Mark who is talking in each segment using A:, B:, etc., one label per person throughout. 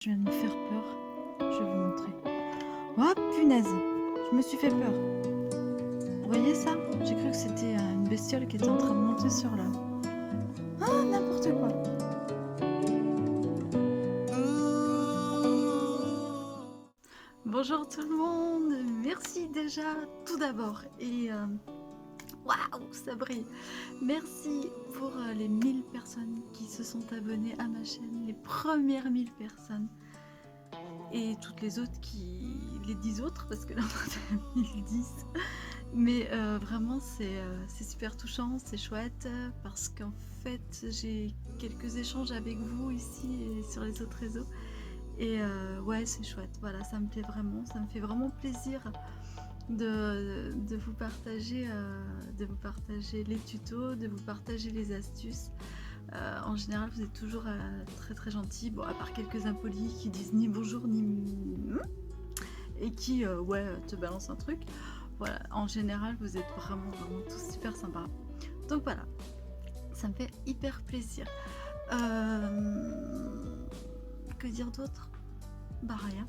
A: Je viens de me faire peur. Je vais vous montrer. Oh punaise! Je me suis fait peur. Vous voyez ça? J'ai cru que c'était une bestiole qui était en train de monter sur là. Ah, n'importe quoi. Bonjour tout le monde. Merci déjà tout d'abord. Et waouh, ça brille. Merci pour les 1000 personnes qui se sont abonnées à ma chaîne. Les premières 1000 personnes. Et toutes les autres les 10 autres, parce que là on en a 1010. Mais vraiment c'est super touchant, c'est chouette, parce qu'en fait j'ai quelques échanges avec vous ici et sur les autres réseaux. Et ouais, c'est chouette, voilà, ça me fait vraiment plaisir de vous partager les tutos, de vous partager les astuces. En général, vous êtes toujours très très gentils, bon, à part quelques impolis qui disent ni bonjour ni et qui ouais, te balancent un truc. Voilà, en général, vous êtes vraiment tous super sympas. Donc voilà, ça me fait hyper plaisir. Que dire d'autre? Bah rien.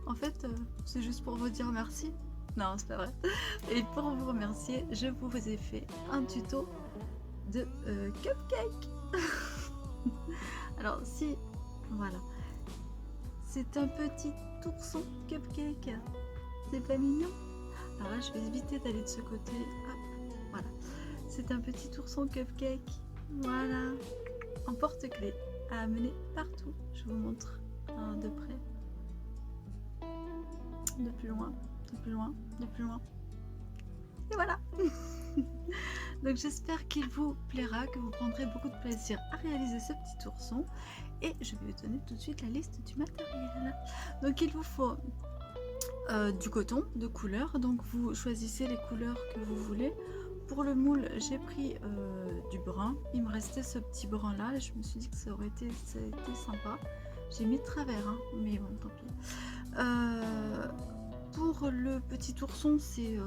A: En fait, c'est juste pour vous dire merci. Non, c'est pas vrai. Et pour vous remercier, je vous ai fait un tuto de cupcake. Alors si, voilà, c'est un petit ourson cupcake. C'est pas mignon? Alors là, je vais éviter d'aller de ce côté. Hop, voilà. C'est un petit ourson cupcake. Voilà, en porte-clés à amener partout. Je vous montre de près, de plus loin, de plus loin, de plus loin. Et voilà. Donc j'espère qu'il vous plaira, que vous prendrez beaucoup de plaisir à réaliser ce petit ourson. Et je vais vous donner tout de suite la liste du matériel. Donc il vous faut du coton de couleur. Donc vous choisissez les couleurs que vous voulez. Pour le moule, j'ai pris du brun. Il me restait ce petit brun là et je me suis dit que ça aurait été sympa. J'ai mis de travers, hein, mais bon, tant pis. Pour le petit ourson, c'est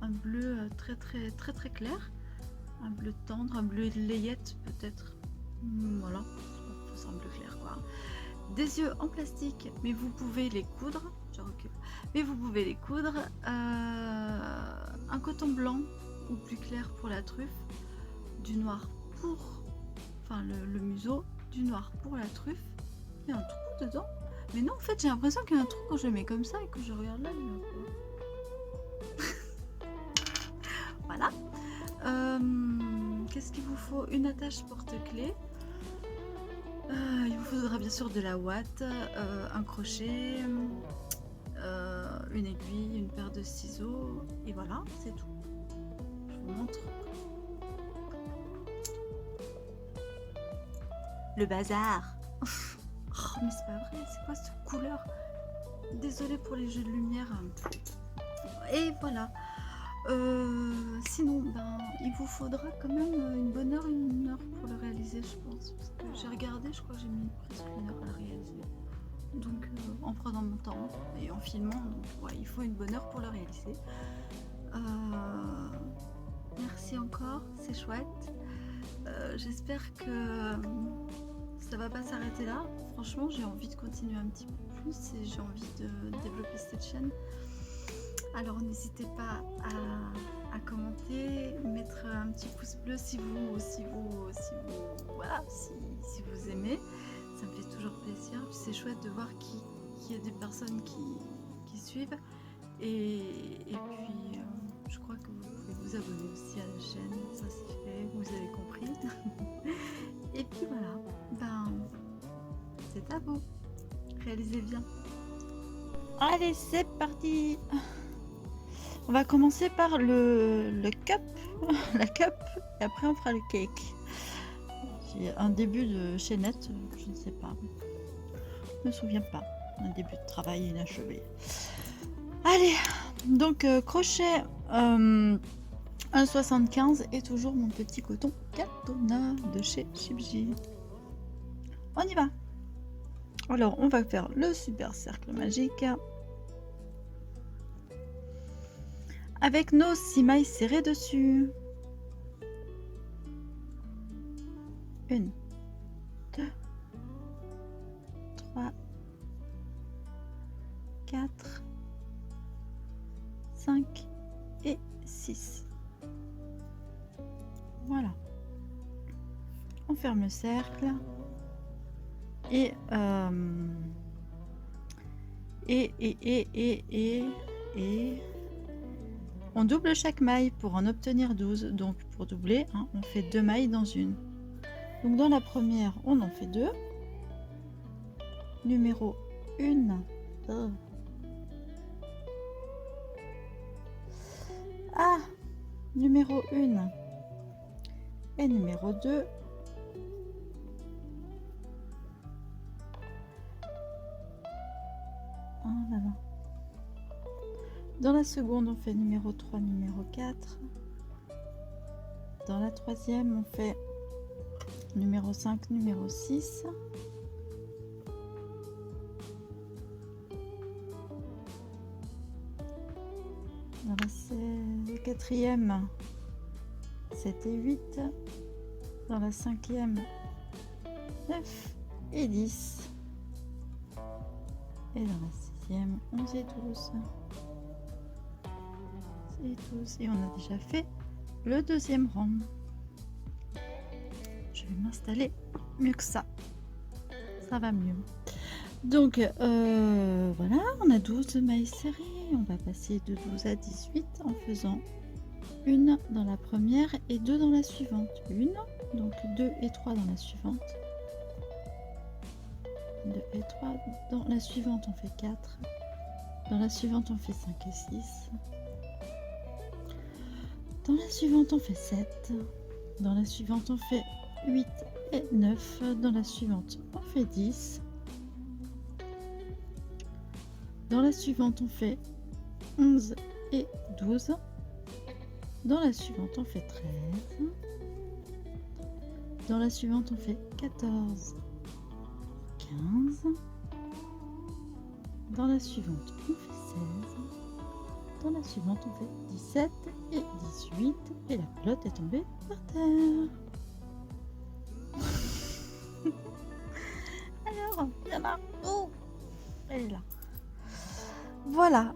A: un bleu très clair, un bleu tendre, un bleu layette peut-être. Voilà, c'est un bleu clair quoi. Des yeux en plastique, mais vous pouvez les coudre. Je recule. Mais vous pouvez les coudre. Un coton blanc ou plus clair pour la truffe, du noir pour, enfin le museau, du noir pour la truffe. Il y a un trou dedans. Mais non, en fait, j'ai l'impression qu'il y a un trou quand je mets comme ça et que je regarde là. Voilà. Qu'est-ce qu'il vous faut? Une attache porte-clés. Il vous faudra bien sûr de la ouate, un crochet, une aiguille, une paire de ciseaux, et voilà, c'est tout. Je vous montre. Le bazar. Oh, mais c'est pas vrai, c'est quoi cette couleur? Désolée pour les jeux de lumière. Et voilà. Sinon, ben, il vous faudra quand même une bonne heure, 1 heure pour le réaliser, je pense. Parce que j'ai regardé, je crois que j'ai mis presque 1 heure à le réaliser. Donc, en prenant mon temps et en filmant, donc ouais, il faut une bonne heure pour le réaliser. Merci encore, c'est chouette. J'espère que ça va pas s'arrêter là. Franchement, j'ai envie de continuer un petit peu plus et j'ai envie de développer cette chaîne. Alors n'hésitez pas à commenter, mettre un petit pouce bleu si vous aimez. Ça me fait toujours plaisir. Puis c'est chouette de voir qu'il y a des personnes qui suivent. Et puis je crois que vous pouvez vous abonner aussi à la chaîne. Ça c'est fait, vous avez compris. Et puis voilà, ben c'est à vous. Réalisez bien. Allez, c'est parti. On va commencer par le cup, la cup, et après on fera le cake. J'ai un début de chaînette, je ne sais pas, je ne me souviens pas. Un début de travail inachevé. Allez, donc crochet 1,75 et toujours mon petit coton Katona de chez Shibji. On y va. Alors on va faire le super cercle magique. Avec nos 6 mailles serrées dessus. 1, on ferme le cercle et on double chaque maille pour en obtenir 12. Donc pour doubler, hein, on fait 2 mailles dans une. Donc dans la première, on en fait 2. Numéro 1. Ah, numéro 1 et numéro 2. Ah là là. Dans la seconde, on fait numéro 3, numéro 4. Dans la troisième, on fait numéro 5, numéro 6. Dans la quatrième, 7 et 8. Dans la cinquième, 9 et 10. Et dans la sixième, 11 et 12. Et 12. Et on a déjà fait le deuxième rang. Je vais m'installer mieux que ça. Ça va mieux. Donc voilà, on a 12 mailles serrées. On va passer de 12 à 18 en faisant une dans la première et 2 dans la suivante. Une, donc 2 et 3 dans la suivante. 2 et 3 dans la suivante, on fait 4. Dans la suivante, on fait 5 et 6. Dans la suivante, on fait 7. Dans la suivante, on fait 8 et 9. Dans la suivante, on fait 10. Dans la suivante, on fait 11 et 12. Dans la suivante, on fait 13. Dans la suivante, on fait 14, 15. Dans la suivante, on fait 16. Dans la suivante, on fait 17 et 18. Et la pelote est tombée par terre. Alors, il y en a. Oh, elle est là. Voilà.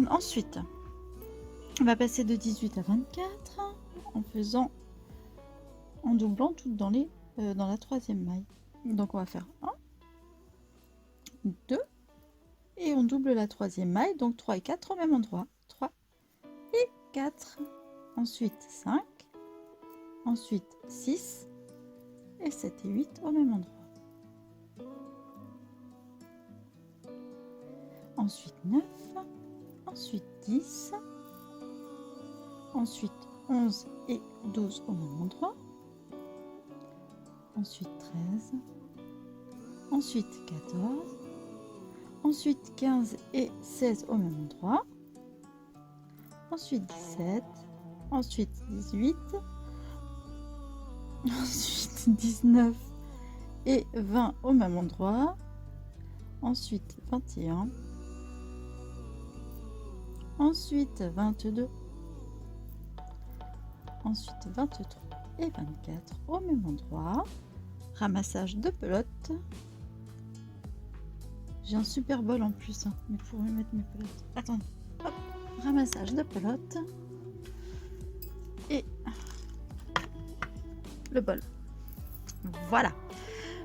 A: Ensuite, on va passer de 18 à 24 en doublant toutes dans la troisième maille. Donc on va faire 1, 2 et on double la troisième maille, donc 3 et 4 au même endroit. 3 et 4. Ensuite 5, ensuite 6 et 7 et 8 au même endroit. Ensuite 9, ensuite 10, ensuite 11 et 12 au même endroit, ensuite 13, ensuite 14, ensuite 15 et 16 au même endroit, ensuite 17, ensuite 18, ensuite 19 et 20 au même endroit, ensuite 21, ensuite 22, ensuite 23 et 24 au même endroit. Ramassage de pelote. J'ai un super bol en plus, hein, mais pour y mettre mes pelotes. Attendez, hop, ramassage de pelote et le bol. Voilà.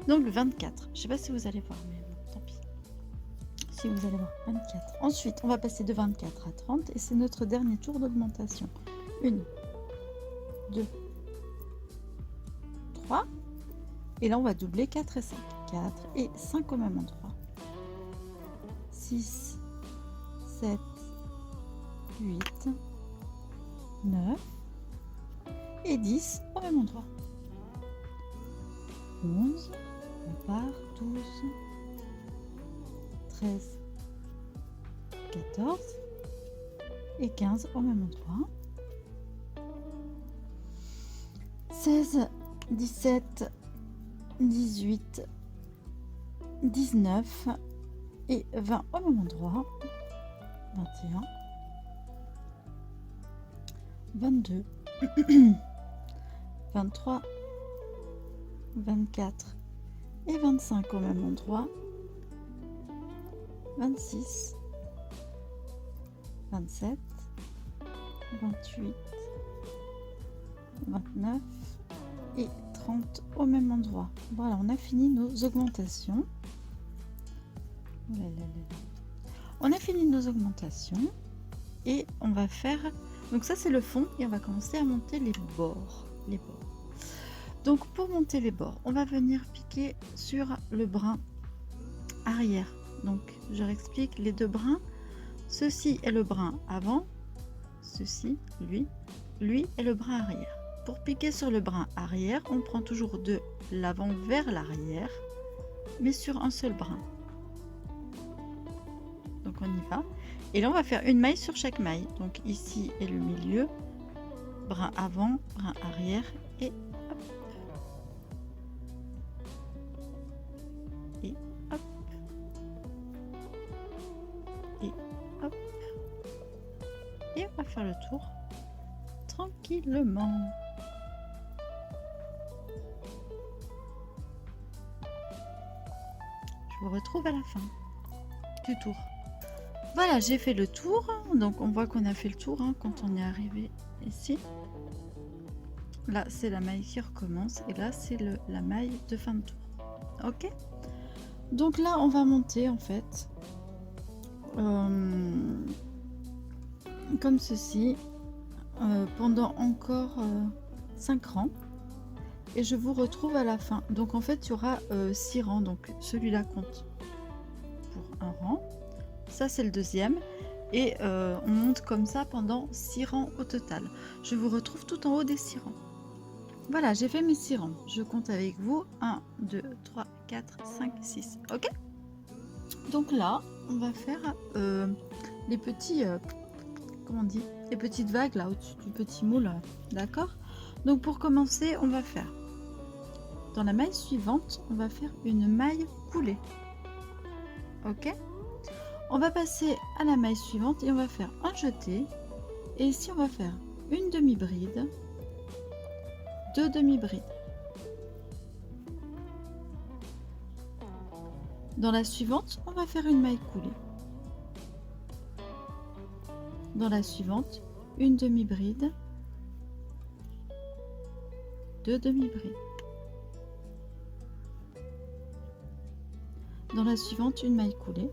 A: Donc 24. Je sais pas si vous allez voir, mais bon, tant pis. Si vous allez voir, 24. Ensuite, on va passer de 24 à 30 et c'est notre dernier tour d'augmentation. 1, 2, 3. Et là, on va doubler 4 et 5. 4 et 5 au même endroit. 6, 7, 8, 9 et 10 au même endroit. 11, on part, 12, 13, 14 et 15 au même endroit. 16, 17, 18, 19 et 20 au même endroit. 21, 22, 23, 24 et 25 au même endroit. 26, 27, 28, 29 et 30 au même endroit. Voilà, on a fini nos augmentations. Oh là là là là. On a fini nos augmentations et on va faire... Donc ça c'est le fond et on va commencer à monter les bords. Les bords. Donc pour monter les bords, on va venir piquer sur le brin arrière. Donc je réexplique les deux brins. Ceci est le brin avant, ceci, lui est le brin arrière. Pour piquer sur le brin arrière, on prend toujours de l'avant vers l'arrière, mais sur un seul brin. Donc on y va. Et là on va faire une maille sur chaque maille. Donc ici est le milieu, brin avant, brin arrière et hop. Et hop. Et hop. Et on va faire le tour tranquillement. Je vous retrouve à la fin du tour. Voilà, j'ai fait le tour. Donc on voit qu'on a fait le tour quand on est arrivé ici. Là c'est la maille qui recommence et là c'est la maille de fin de tour. Ok, donc là on va monter en fait comme ceci pendant encore 5 rangs et je vous retrouve à la fin. Donc en fait il y aura 6 rangs, donc celui-là compte pour un rang, ça c'est le deuxième et on monte comme ça pendant 6 rangs au total. Je vous retrouve tout en haut des 6 rangs. Voilà, j'ai fait mes 6 rangs, je compte avec vous 1 2 3 4 5 6. Ok, donc là on va faire les petits comment on dit, les petites vagues là au-dessus du petit moule, d'accord. Donc pour commencer on va faire dans la maille suivante, on va faire une maille coulée. Ok, on va passer à la maille suivante et on va faire un jeté et ici on va faire une demi-bride, 2 demi-brides. Dans la suivante, on va faire une maille coulée. Dans la suivante, une demi-bride, 2 demi-brides. Dans la suivante, une maille coulée.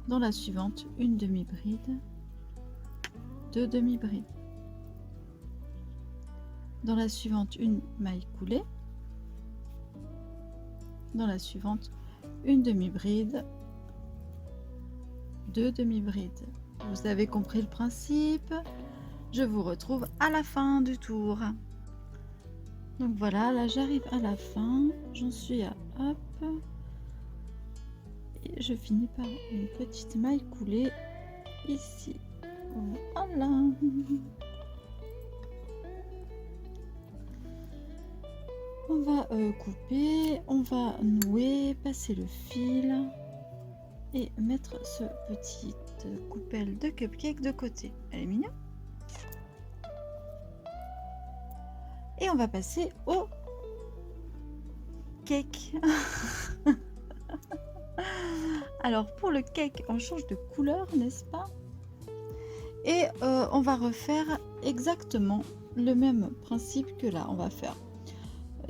A: Dans la suivante, une demi-bride, 2 demi-brides. Dans la suivante, une maille coulée. Dans la suivante, une demi-bride, 2 demi-brides. Vous avez compris le principe. Je vous retrouve à la fin du tour. Donc voilà, là j'arrive à la fin. J'en suis à hop. Et je finis par une petite maille coulée ici. Voilà. On va couper, on va nouer, passer le fil et mettre ce petite coupelle de cupcake de côté. Elle est mignonne. Et on va passer au cake. Alors pour le cake, on change de couleur, n'est-ce pas? Et on va refaire exactement le même principe que là. On va faire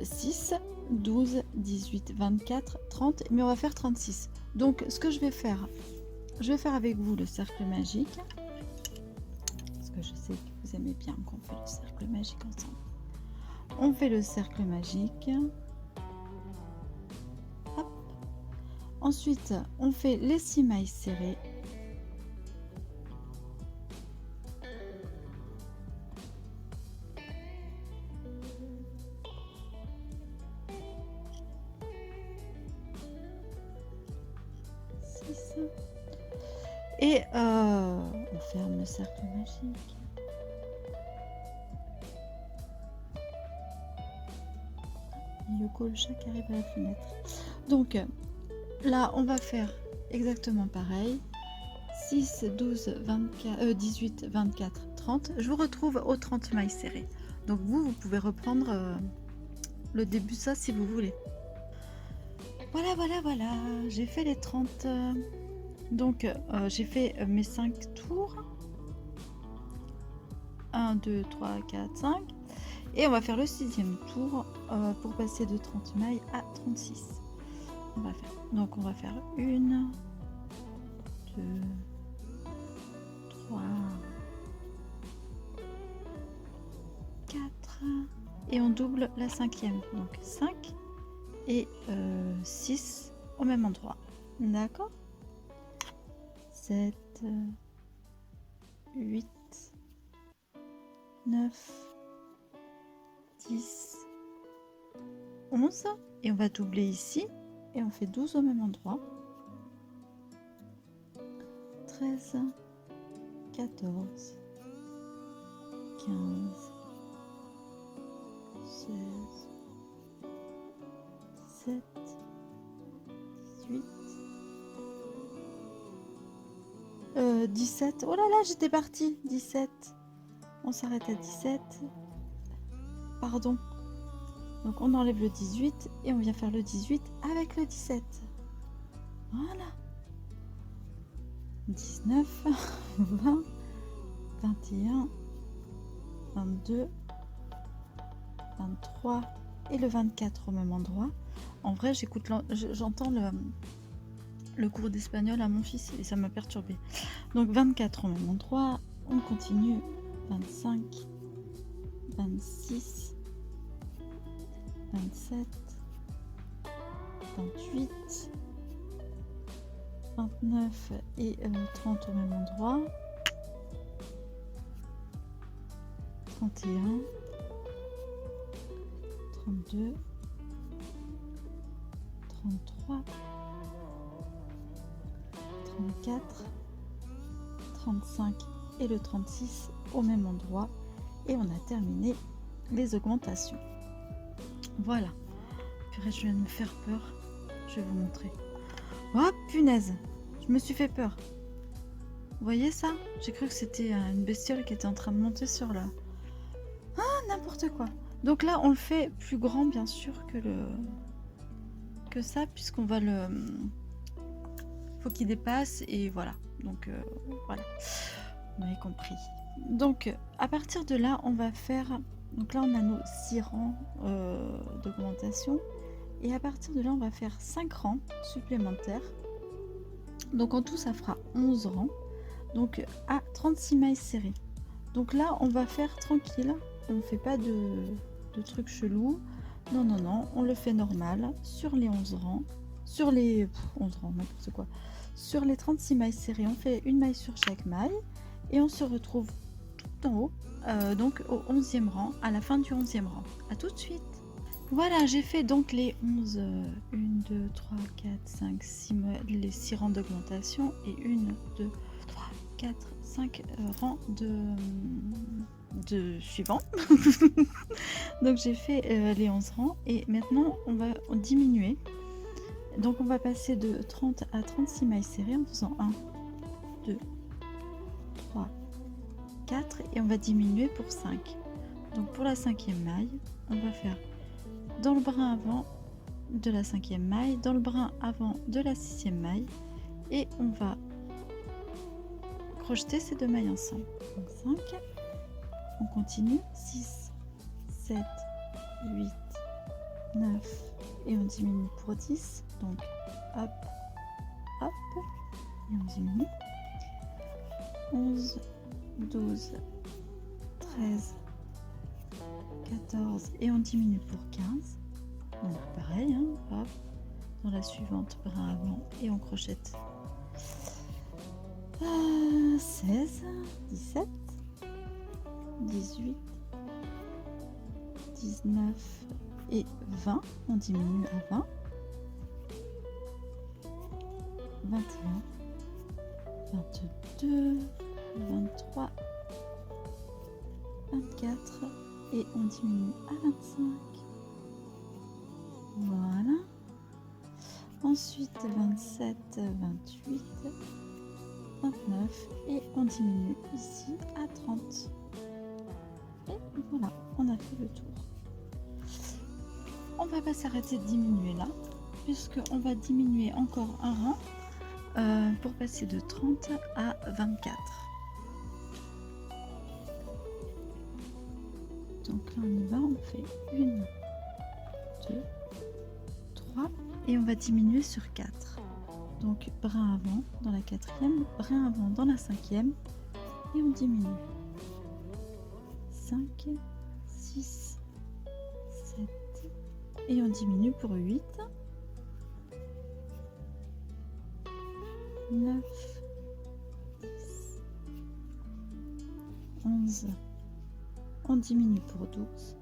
A: 6, 12, 18, 24, 30, mais on va faire 36. Donc ce que je vais faire avec vous le cercle magique, parce que je sais que vous aimez bien qu'on fait le cercle magique ensemble. On fait le cercle magique. Hop. Ensuite, on fait les 6 mailles serrées. Et on ferme le cercle magique. Yoko le chat qui arrive à la fenêtre. Donc là on va faire exactement pareil. 6, 12, 24, 18, 24, 30. Je vous retrouve aux 30 mailles serrées. Donc vous pouvez reprendre le début ça si vous voulez. Voilà, j'ai fait les 30. Donc j'ai fait mes 5 tours. 1, 2, 3, 4, 5. Et on va faire le 6e tour pour passer de 30 mailles à 36. On va faire. Donc on va faire 1, 2, 3, 4 et on double la 5e. Donc 5 et 6 au même endroit. D'accord? 7, 8, 9, 10, 11 et on va doubler ici et on fait 12 au même endroit. 13, 14, 15, 16, 17, 18, 17. Oh là là, j'étais partie. 17. On s'arrête à 17. Pardon. Donc on enlève le 18 et on vient faire le 18 avec le 17. Voilà. 19, 20, 21, 22, 23 et le 24 au même endroit. En vrai, j'entends le cours d'espagnol à mon fils et ça m'a perturbé. Donc 24 au même endroit. On continue. 25, 26, 27, 28, 29 et 30 au même endroit. 31, 32, 33, 34, 35 et le 36 au même endroit. Et on a terminé les augmentations. Voilà. Purée, je viens de me faire peur. Je vais vous montrer. Oh punaise, je me suis fait peur. Vous voyez ça? J'ai cru que c'était une bestiole qui était en train de monter sur là. Ah, n'importe quoi. Donc là, on le fait plus grand, bien sûr, que ça, puisqu'on va le... faut qu'il dépasse, et voilà. Donc, voilà. Vous m'avez compris. Donc, à partir de là, on va faire... Donc là, on a nos 6 rangs d'augmentation. Et à partir de là, on va faire 5 rangs supplémentaires. Donc en tout, ça fera 11 rangs. Donc à 36 mailles serrées. Donc là, on va faire tranquille. On ne fait pas de trucs chelous. Non, non, non. On le fait normal sur les 11 rangs. Sur les 11 rangs, n'importe quoi. Sur les 36 mailles serrées, on fait une maille sur chaque maille. Et on se retrouve tout en haut. Donc au 11e rang, à la fin du 11e rang. A tout de suite. Voilà, j'ai fait donc les 11, 1, 2, 3, 4, 5, 6, les 6 rangs d'augmentation et 1, 2, 3, 4, 5 rangs de suivants. Donc j'ai fait les 11 rangs et maintenant on va diminuer. Donc on va passer de 30 à 36 mailles serrées en faisant 1, 2, 3, 4 et on va diminuer pour 5. Donc pour la 5e maille, on va faire dans le brin avant de la 5e maille, dans le brin avant de la 6e maille et on va crocheter ces 2 mailles ensemble. Donc 5, on continue, 6, 7, 8, 9 et on diminue pour 10. Donc hop, hop, et on diminue. 11, 12, 13, 14 et on diminue pour 15. Donc pareil, hein, hop, dans la suivante, brin avant et on crochette. 16, 17, 18, 19 et 20. On diminue à 20. 21, 22, 23, 24 et on diminue à 25. Voilà. Ensuite 27, 28, 29 et on diminue ici à 30. Et voilà, on a fait le tour. On va pas s'arrêter de diminuer là, puisqu'on va diminuer encore un rang pour passer de 30 à 24. Donc là on y va, on fait 1, 2, 3 et on va diminuer sur 4. Donc brin avant dans la 4e, brin avant dans la 5e et on diminue. 5, 6, 7 et on diminue pour 8, 9, 10, 11, on diminue pour 12,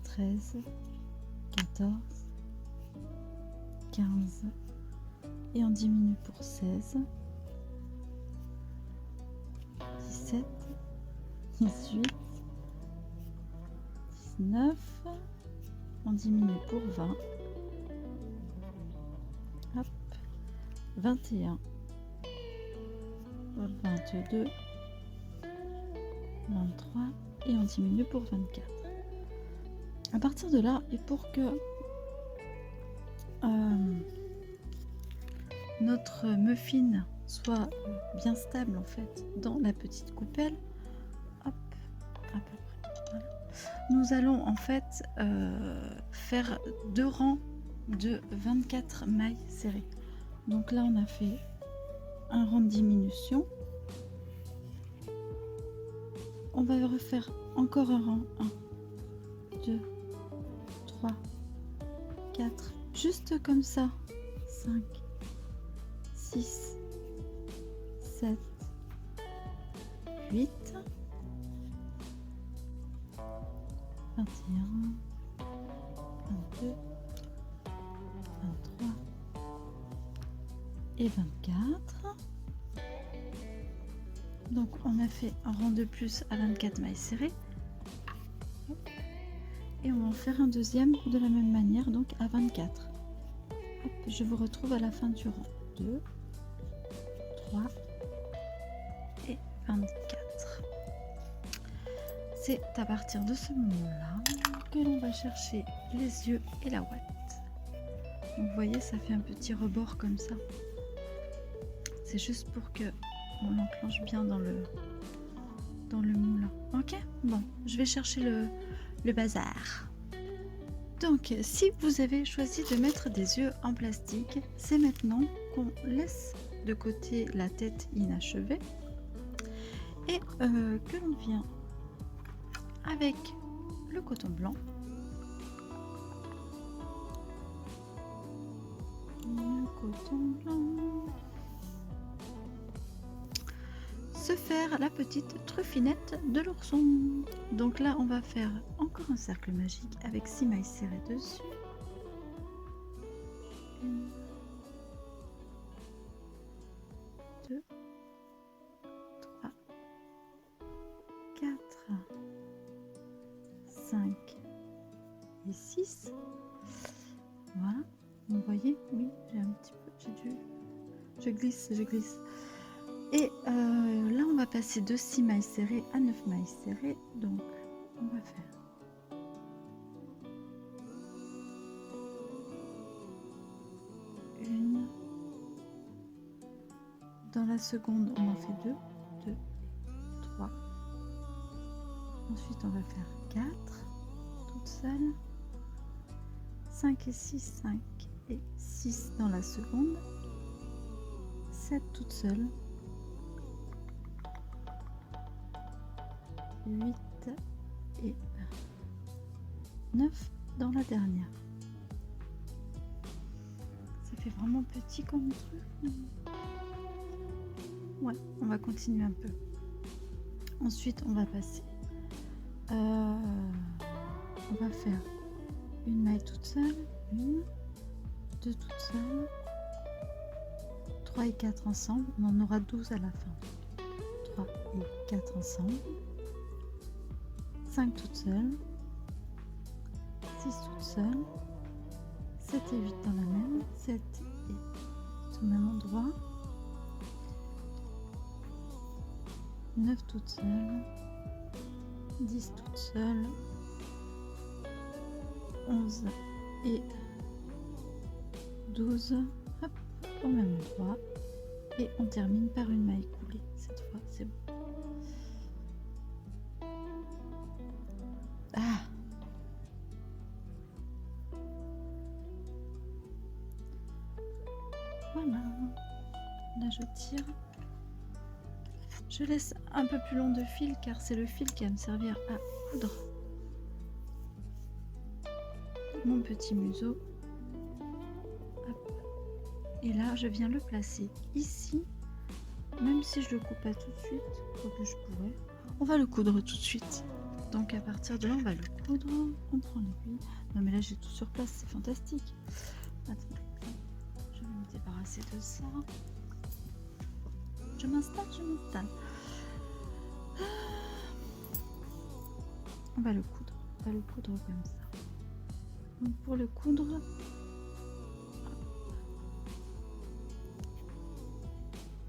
A: 13, 14, 15 et on diminue pour 16, 17, 18, 19, on diminue pour 20, hop, 21, 22, 23 et on diminue pour 24. À partir de là, et pour que notre muffin soit bien stable en fait dans la petite coupelle, hop, à peu près, voilà. Nous allons en fait faire 2 rangs de 24 mailles serrées. Donc là on a fait un rang de diminution, on va refaire encore un rang, 1, 2, 3, 4, juste comme ça, 5, 6, 7, 8, 21, 22, 23 et 24. Donc on a fait un rang de plus à 24 mailles serrées. Et on va en faire un deuxième de la même manière, donc à 24. Hop, je vous retrouve à la fin du rang. 2, 3 et 24. C'est à partir de ce moment-là que l'on va chercher les yeux et la ouate. Donc vous voyez, ça fait un petit rebord comme ça. C'est juste pour que on l'enclenche bien dans le moulin. Ok, bon, je vais chercher le bazar. Donc, si vous avez choisi de mettre des yeux en plastique, c'est maintenant qu'on laisse de côté la tête inachevée et que l'on vient avec le coton blanc. Le coton blanc. Se faire la petite truffinette de l'ourson. Donc là on va faire encore un cercle magique avec 6 mailles serrées dessus. 1, 2, 3, 4, 5 et 6. Voilà, vous voyez, oui, j'ai un petit peu, je glisse. Et là on va passer de 6 mailles serrées à 9 mailles serrées, donc on va faire une, dans la seconde on en fait 2, 2, 3, ensuite on va faire 4 toute seule, 5 et 6, 5 et 6 dans la seconde, 7 toute seule, 8 et 9 dans la dernière. Ça fait vraiment petit comme truc. Ouais, on va continuer un peu. Ensuite, on va passer. On va faire une maille toute seule, 1, 2 toute seule, 3 et 4 ensemble. On en aura 12 à la fin. 3 et 4 ensemble. 5 toutes seules, 6 toutes seules, 7 et 8 dans la même, 7 et au même endroit, 9 toutes seules, 10 toutes seules, 11 et 12, hop, au même endroit, et on termine par une maille coulée. Cette fois, c'est bon. voilà. Là je tire. Je laisse un peu plus long de fil car c'est le fil qui va me servir à coudre mon petit museau. Hop. Et là je viens le placer ici, même si je le coupe pas tout de suite, que je pourrais. On va le coudre tout de suite. Donc à partir de là on va le coudre, on prend l'aiguille. Non mais là j'ai tout sur place, c'est fantastique. Attends, je vais me débarrasser de ça. Je m'installe. On va le coudre comme ça. Donc pour le coudre,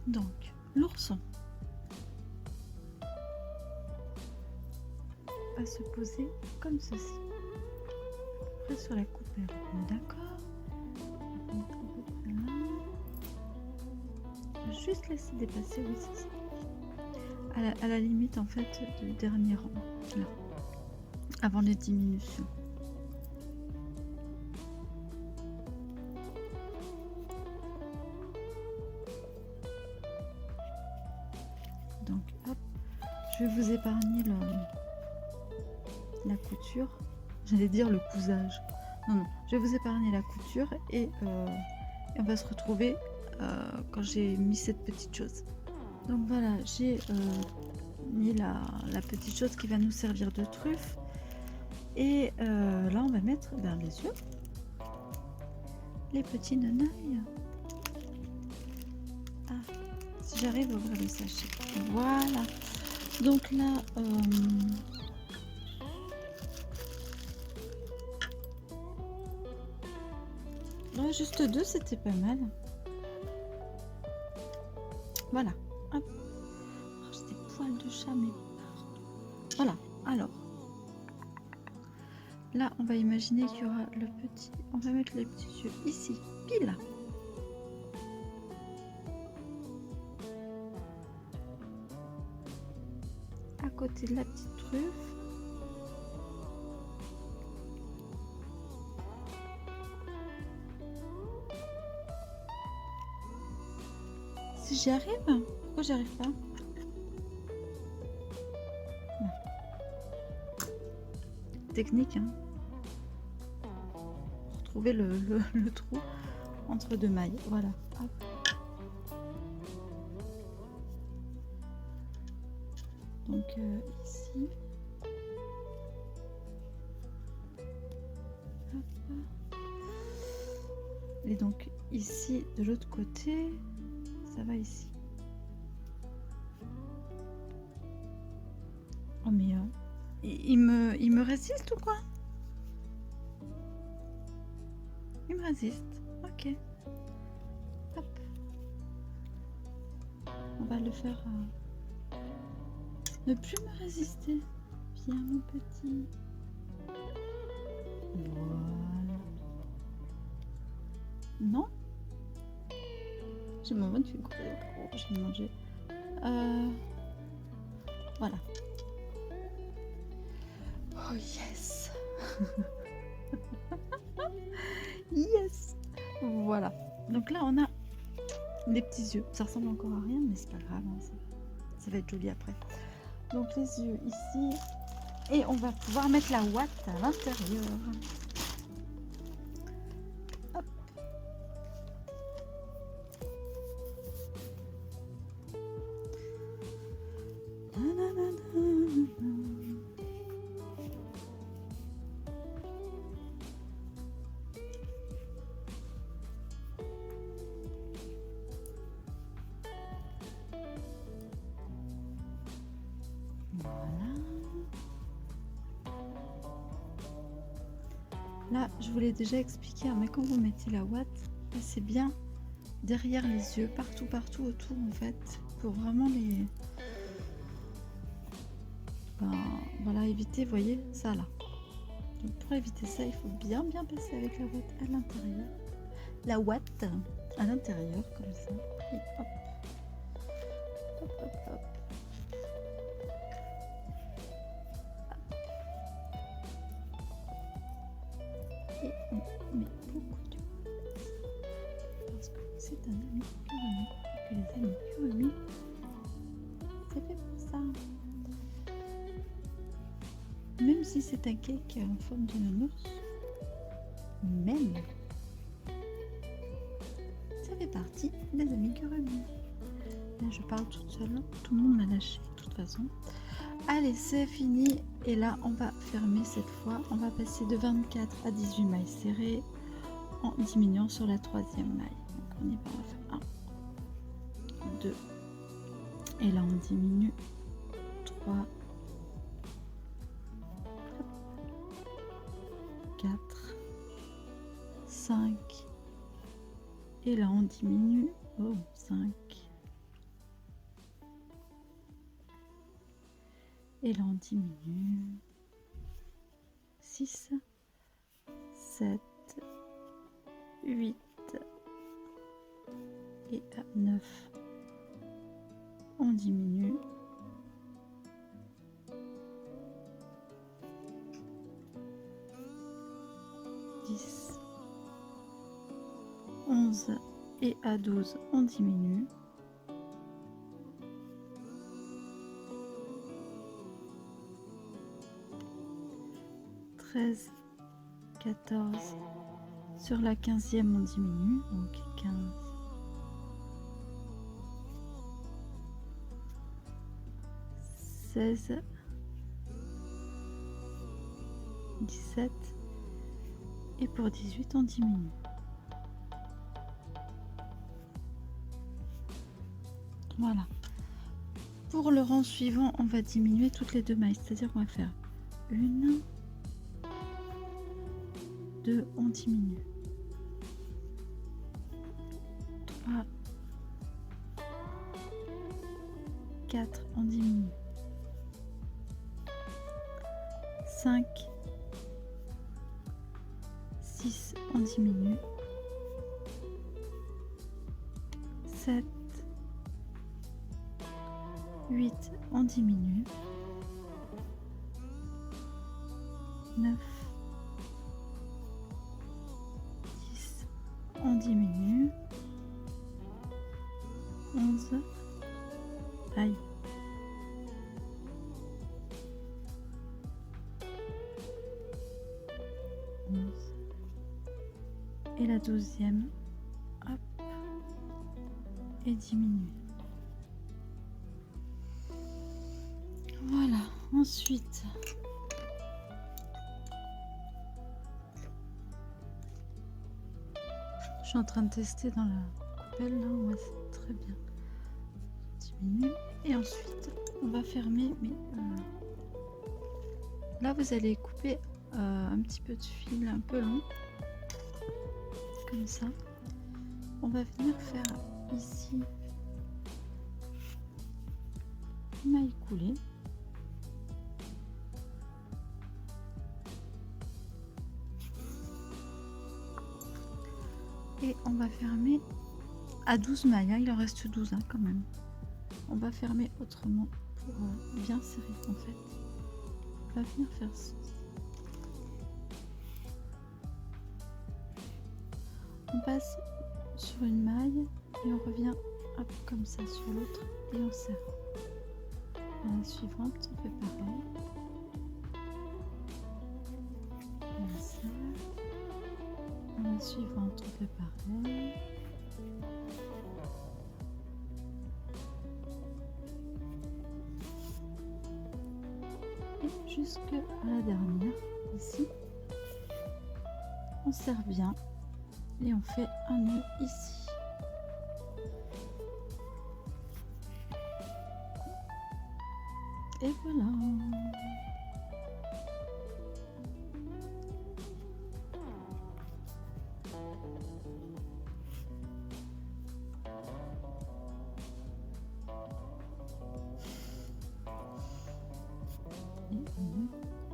A: donc l'ourson va se poser comme ceci, près sur la coupelle. D'accord. Je vais juste laisser dépasser, oui c'est ça. À la limite en fait du dernier rang, là, avant les diminutions. Donc hop, je vais vous épargner la couture, j'allais dire le cousage. Non, je vais vous épargner la couture et on va se retrouver quand j'ai mis cette petite chose. Donc voilà, j'ai mis la petite chose qui va nous servir de truffe. Et là, on va mettre les yeux, les petits nenailles. Ah, si j'arrive à ouvrir le sachet. Voilà. Donc là, ouais, juste 2, c'était pas mal. Voilà. Hop. Oh, j'ai des poils de chat, mais partout. Voilà. Alors. Là, on va imaginer qu'il y aura le petit... On va mettre les petits yeux ici, pile. À côté de la petite truffe. Si j'y arrive, pourquoi j'y arrive pas? Non. Technique, hein. Retrouver le trou entre deux mailles. Voilà. Hop. Donc ici. Hop. Et donc ici de l'autre côté, ça va ici. Oh mais il me résiste ou quoi? Il me résiste. Ok. Hop. On va le faire ne plus me résister. Viens mon petit. Voilà. Non. J'ai mon ventre qui est je vais manger. Voilà. Oh yes. Yes. Voilà. Donc là on a des petits yeux. Ça ressemble encore à rien, mais c'est pas grave. Hein, ça va être joli après. Donc les yeux ici. Et on va pouvoir mettre la ouate à l'intérieur. Hop. Là, je vous l'ai déjà expliqué, hein, mais quand vous mettez la ouate, passez bien derrière les yeux, partout autour en fait, pour vraiment les... voilà, éviter, vous voyez, ça là. Donc pour éviter ça, il faut bien passer avec la ouate à l'intérieur. La ouate à l'intérieur, comme ça. Et hop. Hop, hop, hop. Et on met beaucoup de... parce que c'est un si c'est un cake en forme de nounours. Même. Ça fait partie des amigurumis. Là, je parle toute seule. Tout le monde m'a lâché de toute façon. Allez, c'est fini. Et là, on va fermer cette fois. On va passer de 24 à 18 mailles serrées en diminuant sur la troisième maille. Donc, on y va. On va faire 1, 2. Et là, on diminue 3, 4, 5. Et là, on diminue. Oh, 5. Et là, on diminue. 6, 7, 8 et 9. On diminue. 10, 11 et à 12, on diminue. 13, 14, sur la 15e on diminue, donc 15, 16, 17 et pour 18 on diminue. Voilà. Pour le rang suivant, on va diminuer toutes les deux mailles, c'est-à-dire qu'on va faire 1, 2, on diminue. 3, 4, on diminue. 5, 6, on diminue. 7, 8, on diminue. 9, 10, on diminue. 11, aïe. 11. Et la 12e, hop, et diminue. Voilà, ensuite, je suis en train de tester dans la coupelle, là, ouais, c'est très bien. Diminue, et ensuite, on va fermer, mais là, vous allez couper un petit peu de fil un peu long, comme ça. On va venir faire ici une maille coulée. Et on va fermer à 12 mailles, hein, il en reste 12 hein, quand même. On va fermer autrement pour bien serrer en fait. On va venir faire ça. On passe sur une maille et on revient hop, comme ça sur l'autre et on serre. À la suivante, on fait pareil. On serre. À la suivante, on fait pareil. Et jusqu'à la dernière, ici, on serre bien et on fait un nœud ici. Et voilà.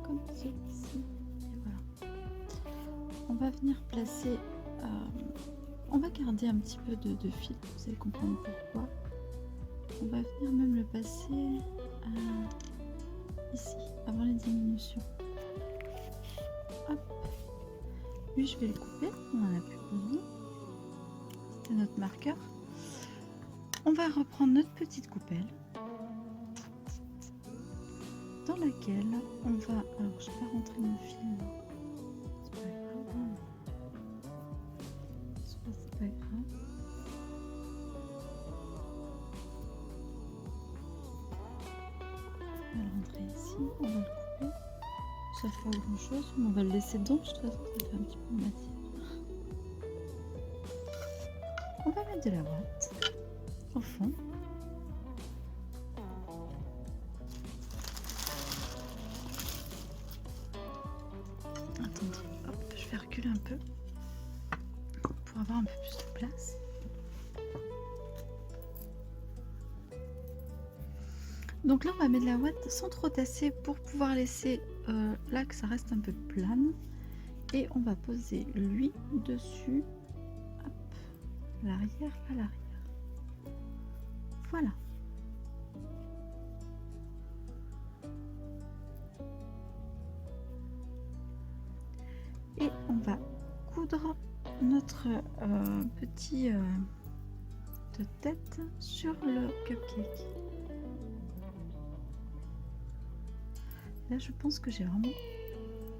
A: Comme ceci. Et voilà. On va venir placer. On va garder un petit peu de fil. Vous allez comprendre pourquoi. On va venir même le passer ici, avant les diminutions. Hop. Lui, je vais le couper. On n'en a plus besoin. C'était notre marqueur. On va reprendre notre petite coupelle. dans laquelle on va... Alors, je vais pas rentrer mon fil. C'est pas grave. C'est pas grave. On va le rentrer ici. On va le couper. Ça fait pas grand chose, mais on va le laisser dedans. De toute façon, ça fait un petit peu de matière. On va mettre de la ouate au fond. Attendez, hop, je vais reculer un peu pour avoir un peu plus de place. Donc là, on va mettre de la ouate sans trop tasser pour pouvoir laisser là que ça reste un peu plane. Et on va poser lui dessus. Hop, l'arrière à l'arrière. Voilà. Et on va coudre notre petit de tête sur le cupcake. Là, je pense que j'ai vraiment...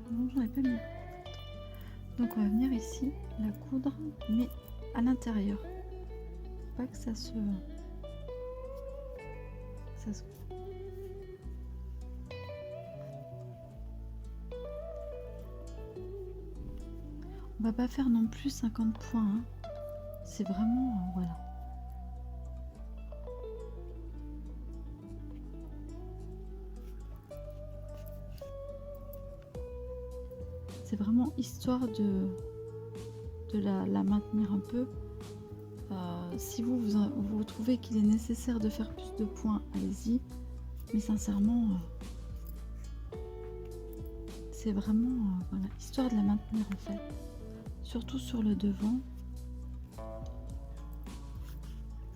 A: Non, j'en ai pas mis. Donc, on va venir ici, la coudre, mais à l'intérieur. Pas que ça se... On va pas faire non plus 50 points. Hein. C'est vraiment... voilà. C'est vraiment histoire de la maintenir un peu. Si vous trouvez qu'il est nécessaire de faire plus de points, allez-y. Mais sincèrement, c'est vraiment voilà, histoire de la maintenir en fait. Surtout sur le devant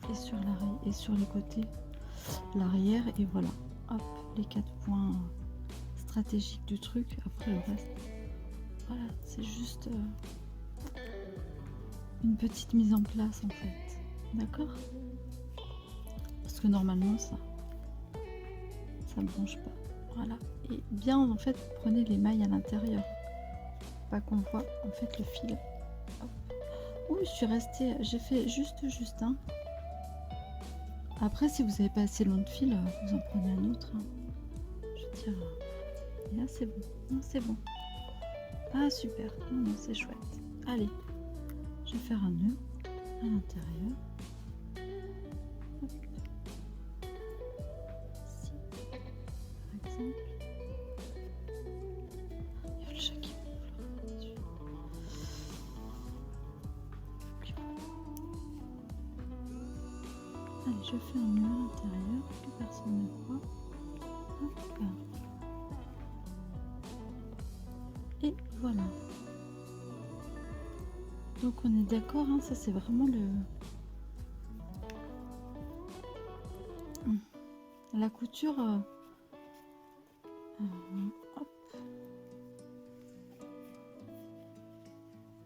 A: et sur l'arrière et sur les côtés, l'arrière et voilà. Hop, les 4 points stratégiques du truc. Après le reste, voilà, c'est juste une petite mise en place en fait. D'accord? Parce que normalement ça branche pas. Voilà. Et bien en fait, prenez les mailles à l'intérieur. Pas qu'on voit en fait le fil. Hop. Ouh, je suis restée. J'ai fait juste hein. Après, si vous n'avez pas assez long de fil, vous en prenez un autre. Hein. Je tire. Et là, c'est bon. Non, c'est bon. Ah, super. Non, c'est chouette. Allez, je vais faire un nœud à l'intérieur. Ici, par exemple. Il y a le chat qui gonfle. Allez, je fais un nœud à l'intérieur que personne ne voit. Hop. Et voilà. Donc on est d'accord, hein, ça c'est vraiment la couture. Hop.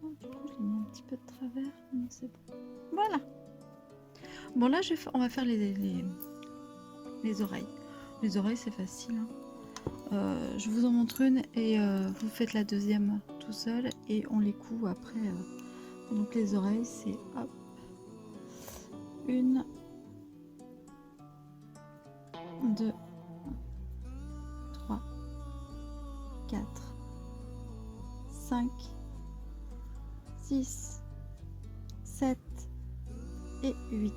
A: Oh, du coup je l'ai mis un petit peu de travers, mais c'est bon. Voilà. Bon là on va faire les oreilles. Les oreilles c'est facile. Hein. Je vous en montre une et vous faites la deuxième tout seul et on les coud après. Donc les oreilles c'est hop, 1, 2, 3, 4, 5, 6, 7 et 8.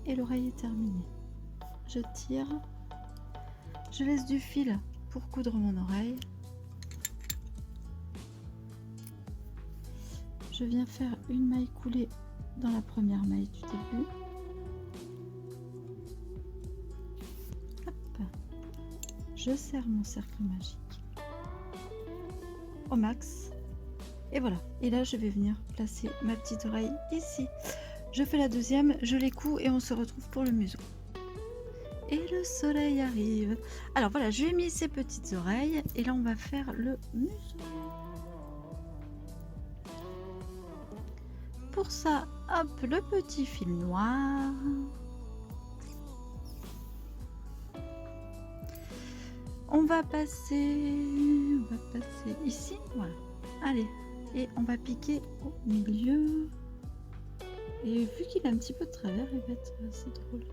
A: Et l'oreille est terminée. Je tire. Je laisse du fil pour coudre mon oreille. Je viens faire une maille coulée dans la première maille du début. Hop. Je serre mon cercle magique au max. Et voilà. Et là, je vais venir placer ma petite oreille ici. Je fais la deuxième, je les couds et on se retrouve pour le museau. Et le soleil arrive. Alors voilà, je lui ai mis ces petites oreilles et là on va faire le museau. Pour ça, hop, le petit fil noir. On va passer ici, voilà. Allez, et on va piquer au milieu. Et vu qu'il a un petit peu de travers, il va être assez drôle.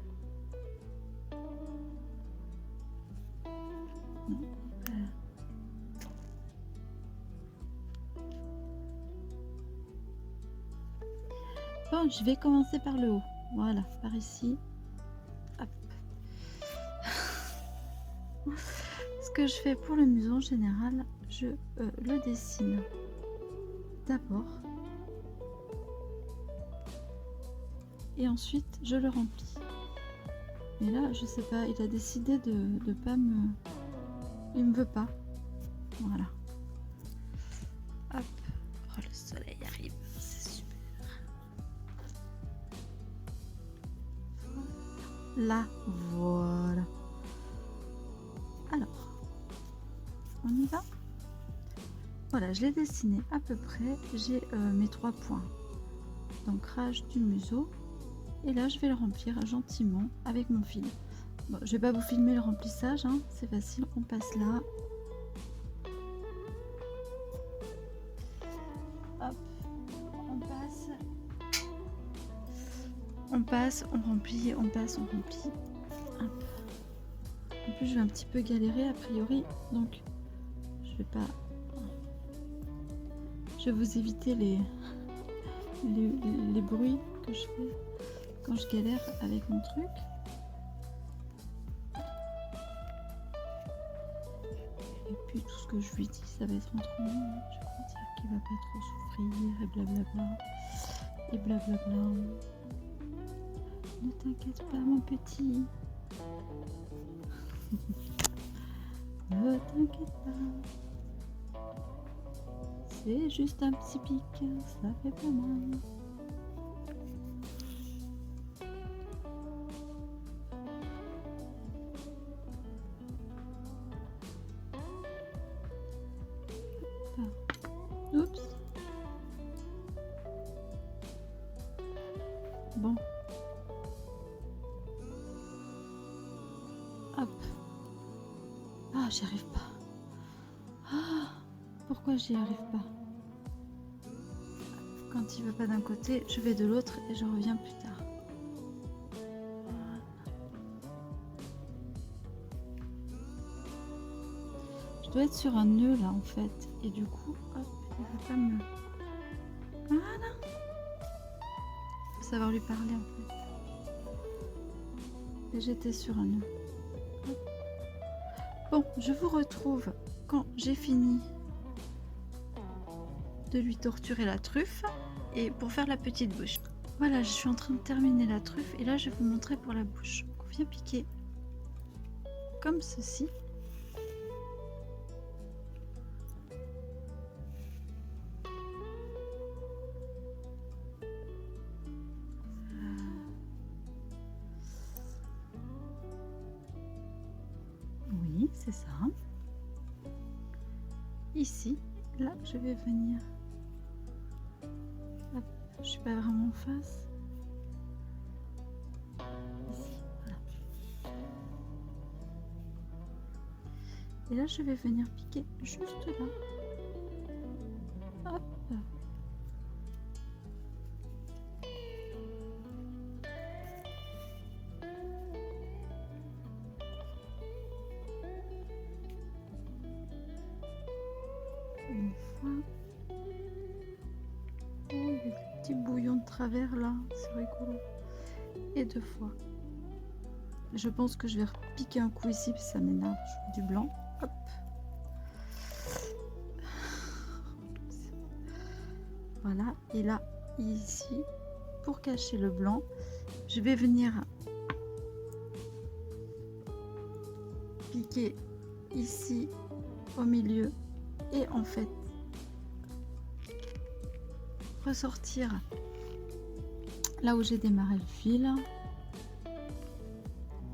A: Non, voilà. Bon, je vais commencer par le haut. Voilà, par ici. Hop. Ce que je fais pour le museau en général, je le dessine d'abord. Et ensuite, je le remplis. Mais là, je sais pas, il a décidé de pas me... Il me veut pas. Voilà. Hop. Oh, le soleil arrive. C'est super. Là, voilà. Alors, on y va. Voilà, je l'ai dessiné à peu près. J'ai mes 3 points d'ancrage du museau. Et là, je vais le remplir gentiment avec mon fil. Bon, je vais pas vous filmer le remplissage, hein, c'est facile. On passe là. Hop, on passe, on remplit, on passe, on remplit. Hop. En plus, je vais un petit peu galérer a priori, donc je vais pas. Je vais vous éviter les bruits que je fais quand je galère avec mon truc. Et puis tout ce que je lui dis, ça va être entre nous. Je vais dire qu'il va pas trop souffrir et blablabla. Et blablabla. Ne t'inquiète pas, mon petit. Ne t'inquiète pas. C'est juste un petit pic, ça fait pas mal. Oups. Bon. Hop. Ah, j'y arrive pas. Ah, pourquoi j'y arrive pas? Quand il va pas d'un côté, je vais de l'autre et je reviens plus tard. Voilà. Je dois être sur un nœud là en fait. Et du coup, hop, il va pas me... Voilà. Faut savoir lui parler en fait. Et j'étais sur un nœud. Hop. Bon, je vous retrouve quand j'ai fini de lui torturer la truffe et pour faire la petite bouche. Voilà, je suis en train de terminer la truffe et là je vais vous montrer pour la bouche. Donc, on vient piquer comme ceci. Oui, c'est ça. Ici, là, je vais venir. Hop, je suis pas vraiment en face. Ici, voilà. Et là, je vais venir piquer juste là. Hop. Une fois. Oh, il y a des petits bouillons de travers là, c'est rigolo. Et 2 fois. Je pense que je vais repiquer un coup ici, parce que ça m'énerve, je fais du blanc. Hop. Voilà, et là, ici, pour cacher le blanc, je vais venir piquer ici au milieu et en fait ressortir là où j'ai démarré le fil.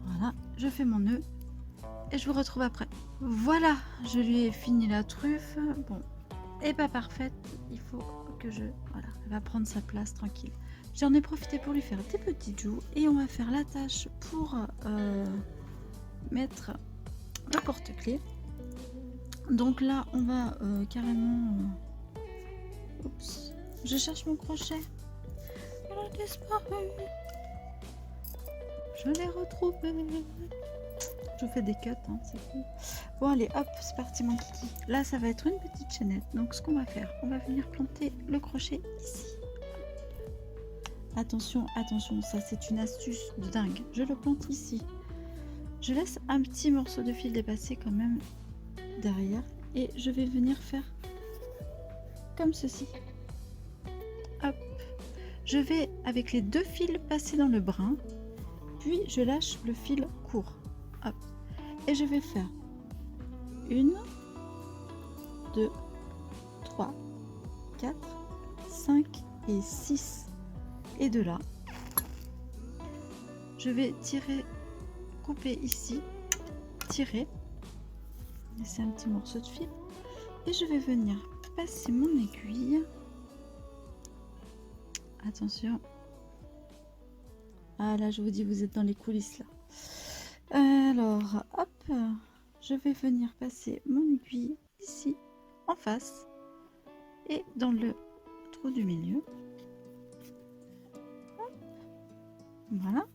A: Voilà, je fais mon nœud et je vous retrouve après. Voilà, je lui ai fini la truffe. Bon, et pas parfaite, il faut que je... Voilà, elle va prendre sa place tranquille. J'en ai profité pour lui faire des petites joues et on va faire la tâche pour mettre le porte-clés. Donc là, on va carrément... Oups, je cherche mon crochet. Il a disparu. Je l'ai retrouvé. Je vous fais des cuts, hein, c'est cool. Bon allez, hop, c'est parti mon kiki. Là, ça va être une petite chaînette. Donc ce qu'on va faire, on va venir planter le crochet ici. Attention, attention, ça c'est une astuce de dingue. Je le plante ici. Je laisse un petit morceau de fil dépasser quand même derrière. Et je vais venir faire comme ceci. Hop. Je vais avec les deux fils passer dans le brin. Puis je lâche le fil court. Hop. Et je vais faire 1, 2, 3, 4, 5 et 6. Et de là, je vais tirer, couper ici, tirer, laisser un petit morceau de fil. Et je vais venir passer mon aiguille. Attention. Ah là, je vous dis, vous êtes dans les coulisses là. Alors, hop, je vais venir passer mon aiguille ici, en face, et dans le trou du milieu. Hop. Voilà.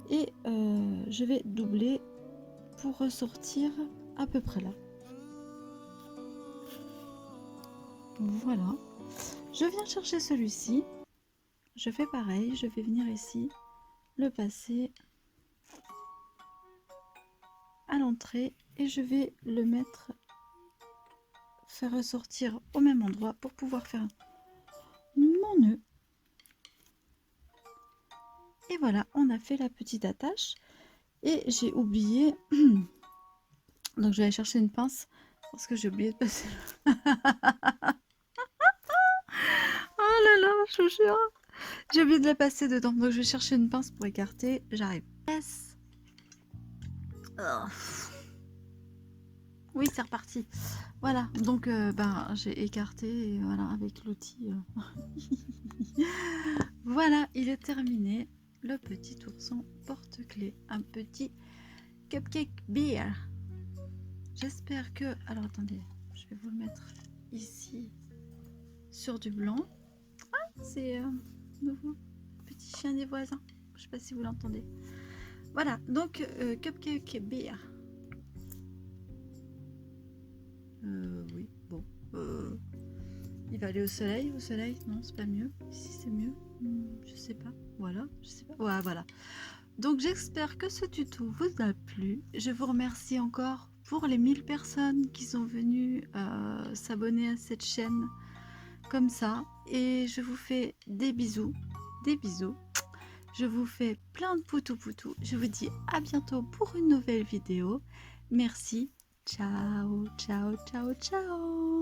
A: Et je vais doubler pour ressortir à peu près là. Voilà. Je viens chercher celui-ci. Je fais pareil, je vais venir ici, le passer à l'entrée et je vais le mettre, faire ressortir au même endroit pour pouvoir faire mon nœud. Et voilà, on a fait la petite attache et j'ai oublié, donc je vais aller chercher une pince parce que j'ai oublié de passer. Oh là là, je vous jure, j'ai oublié de la passer dedans, donc je vais chercher une pince pour écarter, j'arrive. Yes. Oh. Oui, c'est reparti. Voilà, donc ben, j'ai écarté et voilà, avec l'outil. Voilà, il est terminé. Le petit ourson porte-clés. Un petit cupcake beer. J'espère que... Alors attendez, je vais vous le mettre ici sur du blanc. Ah, c'est nouveau. Petit chien des voisins. Je sais pas si vous l'entendez. Voilà, donc cupcake beer. Oui, bon. Il va aller au soleil, non, c'est pas mieux. Ici, c'est mieux. Je sais pas. Voilà, je sais pas. Ouais, voilà. Donc, j'espère que ce tuto vous a plu. Je vous remercie encore pour les 1000 personnes qui sont venues s'abonner à cette chaîne comme ça. Et je vous fais des bisous. Des bisous. Je vous fais plein de poutou-poutou. Je vous dis à bientôt pour une nouvelle vidéo. Merci. Ciao, ciao, ciao, ciao.